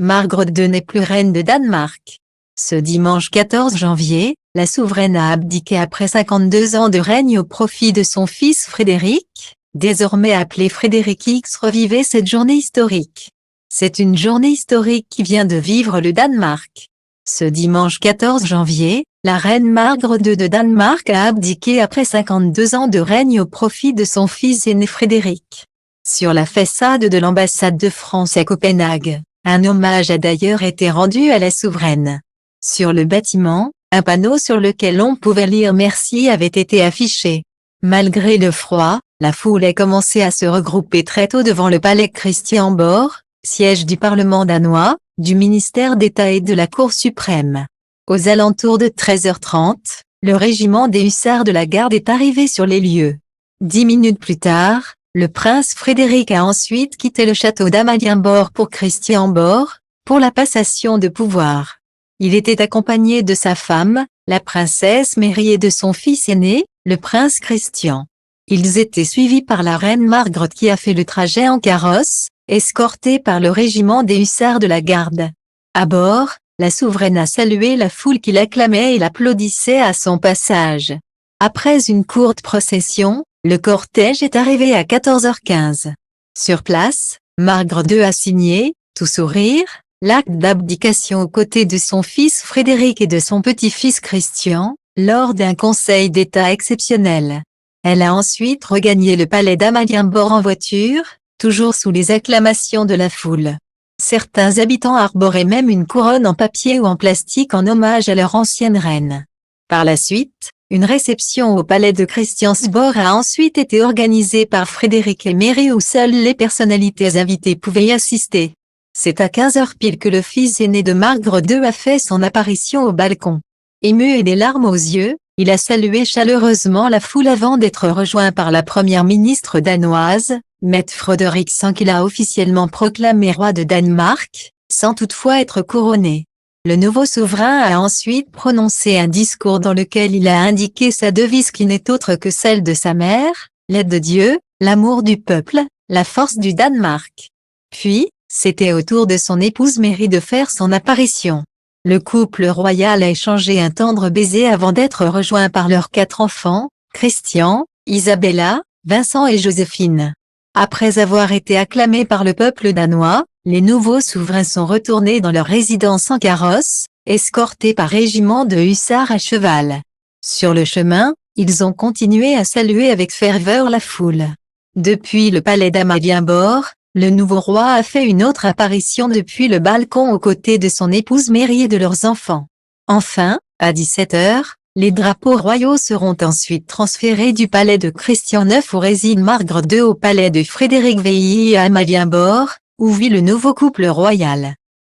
Margrethe II n'est plus reine de Danemark. Ce dimanche 14 janvier, la souveraine a abdiqué après 52 ans de règne au profit de son fils Frédéric, désormais appelé Frédéric X. Revivez cette journée historique. C'est une journée historique qui vient de vivre le Danemark. Ce dimanche 14 janvier, la reine Margrethe II de Danemark a abdiqué après 52 ans de règne au profit de son fils aîné Frédéric. Sur la façade de l'ambassade de France à Copenhague, un hommage a d'ailleurs été rendu à la souveraine. Sur le bâtiment, un panneau sur lequel on pouvait lire merci avait été affiché. Malgré le froid, la foule a commencé à se regrouper très tôt devant le palais Christiansborg, siège du Parlement danois, du ministère d'État et de la Cour suprême. Aux alentours de 13h30, le régiment des hussards de la garde est arrivé sur les lieux. 10 minutes plus tard, le prince Frédéric a ensuite quitté le château d'Amalienborg pour Christiansborg, pour la passation de pouvoir. Il était accompagné de sa femme, la princesse Mary et de son fils aîné, le prince Christian. Ils étaient suivis par la reine Margrethe qui a fait le trajet en carrosse, escortée par le régiment des hussards de la garde. À bord, la souveraine a salué la foule qui l'acclamait et l'applaudissait à son passage. Après une courte procession, le cortège est arrivé à 14h15. Sur place, Margrethe II a signé, tout sourire, l'acte d'abdication aux côtés de son fils Frédéric et de son petit-fils Christian, lors d'un conseil d'État exceptionnel. Elle a ensuite regagné le palais d'Amalienborg en voiture, toujours sous les acclamations de la foule. Certains habitants arboraient même une couronne en papier ou en plastique en hommage à leur ancienne reine. Par la suite, une réception au palais de Christiansborg a ensuite été organisée par Frédéric et Mary où seules les personnalités invitées pouvaient y assister. C'est à 15h pile que le fils aîné de Margrethe II a fait son apparition au balcon. Ému et les larmes aux yeux, il a salué chaleureusement la foule avant d'être rejoint par la première ministre danoise, Mette Frederiksen qu'il a officiellement proclamé roi de Danemark, sans toutefois être couronné. Le nouveau souverain a ensuite prononcé un discours dans lequel il a indiqué sa devise qui n'est autre que celle de sa mère, l'aide de Dieu, l'amour du peuple, la force du Danemark. Puis, c'était au tour de son épouse Mary de faire son apparition. Le couple royal a échangé un tendre baiser avant d'être rejoint par leurs 4 enfants, Christian, Isabella, Vincent et Joséphine. Après avoir été acclamés par le peuple danois, les nouveaux souverains sont retournés dans leur résidence en carrosse, escortés par régiment de hussards à cheval. Sur le chemin, ils ont continué à saluer avec ferveur la foule. Depuis le palais d'Amalienborg, le nouveau roi a fait une autre apparition depuis le balcon aux côtés de son épouse Mary et de leurs enfants. Enfin, à 17h, les drapeaux royaux seront ensuite transférés du palais de Christian IX où réside Margrethe II au palais de Frédéric VI à Amalienborg, où vit le nouveau couple royal.